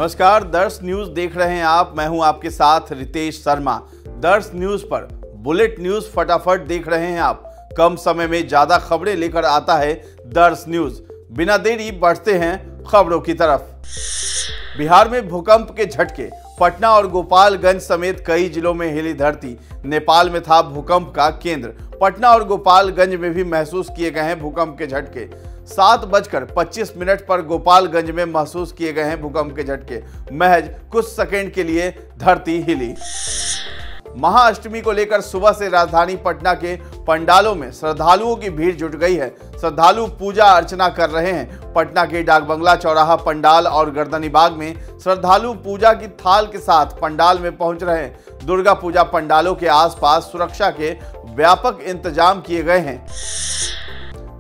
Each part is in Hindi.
नमस्कार, दर्श न्यूज देख रहे हैं आप। मैं हूं आपके साथ रितेश शर्मा। दर्श न्यूज पर बुलेट न्यूज फटाफट देख रहे हैं आप। कम समय में ज्यादा खबरें लेकर आता है दर्श न्यूज। बिना देरी बढ़ते हैं खबरों की तरफ। बिहार में भूकंप के झटके, पटना और गोपालगंज समेत कई जिलों में हिली धरती। नेपाल में था भूकंप का केंद्र। पटना और गोपालगंज में भी महसूस किए गए हैं भूकंप के झटके। 7:25 पर गोपालगंज में महसूस किए गए हैं भूकंप के झटके। महज कुछ सेकंड के लिए धरती हिली। महाअष्टमी को लेकर सुबह से राजधानी पटना के पंडालों में श्रद्धालुओं की भीड़ जुट गई है। श्रद्धालु पूजा अर्चना कर रहे हैं। पटना के डाकबंगला, चौराहा, पंडाल और गर्दनी बाग में श्रद्धालु पूजा की थाल के साथ पंडाल में पहुंच रहे हैं। दुर्गा पूजा पंडालों के आसपास सुरक्षा के व्यापक इंतजाम किए गए हैं।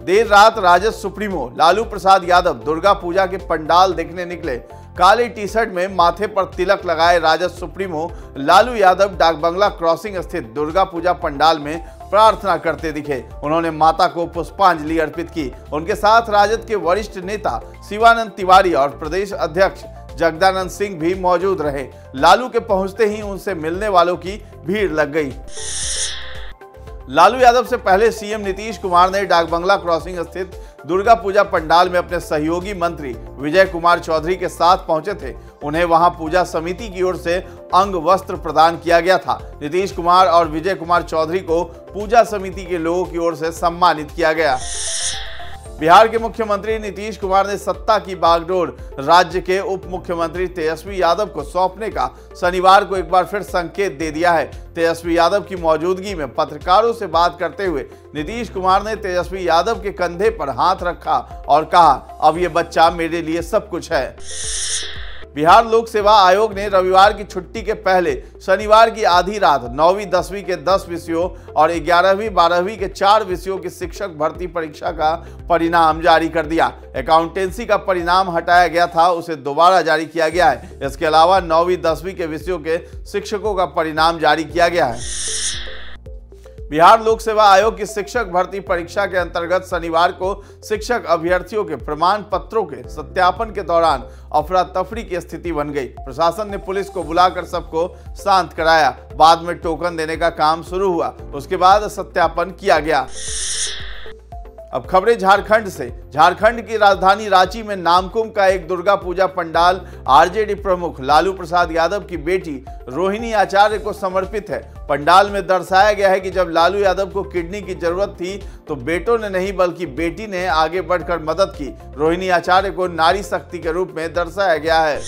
देर रात राजद सुप्रीमो लालू प्रसाद यादव दुर्गा पूजा के पंडाल देखने निकले। काली टी शर्ट में माथे पर तिलक लगाए राजद सुप्रीमो लालू यादव डाकबंगला क्रॉसिंग स्थित दुर्गा पूजा पंडाल में प्रार्थना करते दिखे। उन्होंने माता को पुष्पांजलि अर्पित की। उनके साथ राजद के वरिष्ठ नेता शिवानंद तिवारी और प्रदेश अध्यक्ष जगदानंद सिंह भी मौजूद रहे। लालू के पहुंचते ही उनसे मिलने वालों की भीड़ लग गई। लालू यादव से पहले सीएम नीतीश कुमार ने डाकबंगला क्रॉसिंग स्थित दुर्गा पूजा पंडाल में अपने सहयोगी मंत्री विजय कुमार चौधरी के साथ पहुंचे थे। उन्हें वहां पूजा समिति की ओर से अंग वस्त्र प्रदान किया गया था। नीतीश कुमार और विजय कुमार चौधरी को पूजा समिति के लोगों की ओर से सम्मानित किया गया। बिहार के मुख्यमंत्री नीतीश कुमार ने सत्ता की बागडोर राज्य के उप मुख्यमंत्री तेजस्वी यादव को सौंपने का शनिवार को एक बार फिर संकेत दे दिया है। तेजस्वी यादव की मौजूदगी में पत्रकारों से बात करते हुए नीतीश कुमार ने तेजस्वी यादव के कंधे पर हाथ रखा और कहा, अब ये बच्चा मेरे लिए सब कुछ है। बिहार लोक सेवा आयोग ने रविवार की छुट्टी के पहले शनिवार की आधी रात 9वीं 10वीं के 10 विषयों और 11वीं 12वीं के 4 विषयों की शिक्षक भर्ती परीक्षा का परिणाम जारी कर दिया। अकाउंटेंसी का परिणाम हटाया गया था, उसे दोबारा जारी किया गया है। इसके अलावा 9वीं 10वीं के विषयों के शिक्षकों का परिणाम जारी किया गया है। बिहार लोक सेवा आयोग की शिक्षक भर्ती परीक्षा के अंतर्गत शनिवार को शिक्षक अभ्यर्थियों के प्रमाण पत्रों के सत्यापन के दौरान अफरा तफरी की स्थिति बन गई। प्रशासन ने पुलिस को बुलाकर सबको शांत कराया। बाद में टोकन देने का काम शुरू हुआ। उसके बाद सत्यापन किया गया। अब खबरें झारखंड से। झारखंड की राजधानी रांची में नामकुम का एक दुर्गा पूजा पंडाल आरजेडी प्रमुख लालू प्रसाद यादव की बेटी रोहिणी आचार्य को समर्पित है। पंडाल में दर्शाया गया है कि जब लालू यादव को किडनी की जरूरत थी तो बेटों ने नहीं बल्कि बेटी ने आगे बढ़कर मदद की। रोहिणी आचार्य को नारी शक्ति के रूप में दर्शाया गया है।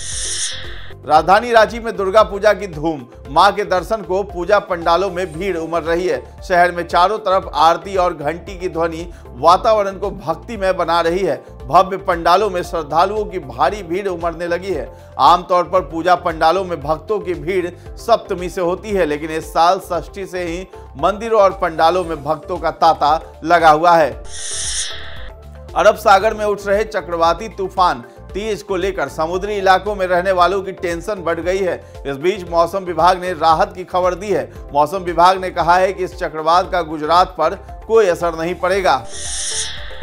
राजधानी रांची में दुर्गा पूजा की धूम। मां के दर्शन को पूजा पंडालों में भीड़ उमड़ रही है। शहर में चारों तरफ आरती और घंटी की ध्वनि वातावरण को भक्तिमय बना रही है। भव्य पंडालों में श्रद्धालुओं की भारी भीड़ उमड़ने लगी है। आमतौर पर पूजा पंडालों में भक्तों की भीड़ सप्तमी से होती है, लेकिन इस साल षष्ठी से ही मंदिरों और पंडालों में भक्तों का तांता लगा हुआ है। अरब सागर में उठ रहे चक्रवाती तूफान तीज को लेकर समुद्री इलाकों में रहने वालों की टेंशन बढ़ गई है। इस बीच मौसम विभाग ने राहत की खबर दी है। मौसम विभाग ने कहा है कि इस चक्रवात का गुजरात पर कोई असर नहीं पड़ेगा।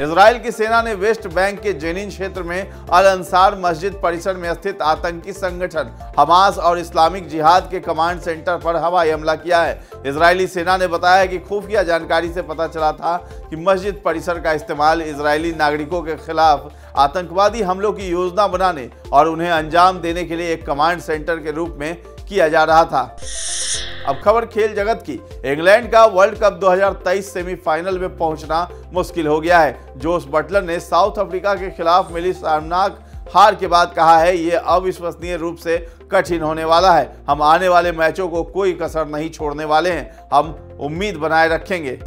इजराइल की सेना ने वेस्ट बैंक के जेनिन क्षेत्र में अल अंसार मस्जिद परिसर में स्थित आतंकी संगठन हमास और इस्लामिक जिहाद के कमांड सेंटर पर हवाई हमला किया है। इजरायली सेना ने बताया कि खुफिया जानकारी से पता चला था कि मस्जिद परिसर का इस्तेमाल इजरायली नागरिकों के खिलाफ आतंकवादी हमलों की योजना बनाने और उन्हें अंजाम देने के लिए एक कमांड सेंटर के रूप में किया जा रहा था। अब खबर खेल जगत की। इंग्लैंड का वर्ल्ड कप 2023 सेमीफाइनल में पहुंचना मुश्किल हो गया है। जोस बटलर ने साउथ अफ्रीका के खिलाफ मिली शर्मनाक हार के बाद कहा है, ये अविश्वसनीय रूप से कठिन होने वाला है। हम आने वाले मैचों को कोई कसर नहीं छोड़ने वाले हैं। हम उम्मीद बनाए रखेंगे।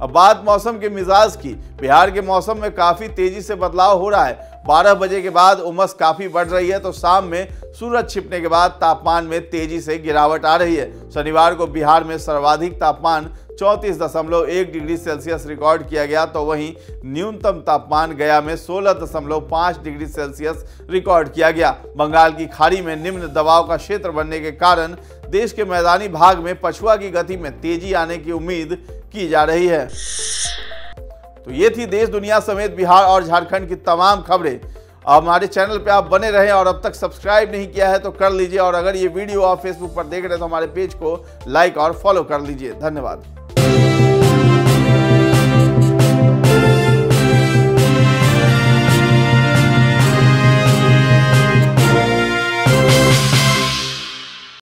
अब बात मौसम के मिजाज की। बिहार के मौसम में काफी तेजी से बदलाव हो रहा है। 12 बजे के बाद उमस काफी बढ़ रही है तो शाम में सूरज छिपने के बाद तापमान में तेजी से गिरावट आ रही है। शनिवार को बिहार में सर्वाधिक तापमान 34.1 डिग्री सेल्सियस रिकॉर्ड किया गया तो वहीं न्यूनतम तापमान गया में 16.5 डिग्री सेल्सियस रिकॉर्ड किया गया। बंगाल की खाड़ी में निम्न दबाव का क्षेत्र बनने के कारण देश के मैदानी भाग में पछुआ की गति में तेजी आने की उम्मीद की जा रही है। तो ये थी देश दुनिया समेत बिहार और झारखंड की तमाम खबरें। हमारे चैनल पे आप बने रहें और अब तक सब्सक्राइब नहीं किया है तो कर लीजिए, और अगर ये वीडियो आप फेसबुक पर देख रहे हैं तो हमारे पेज को लाइक और फॉलो कर लीजिए। धन्यवाद।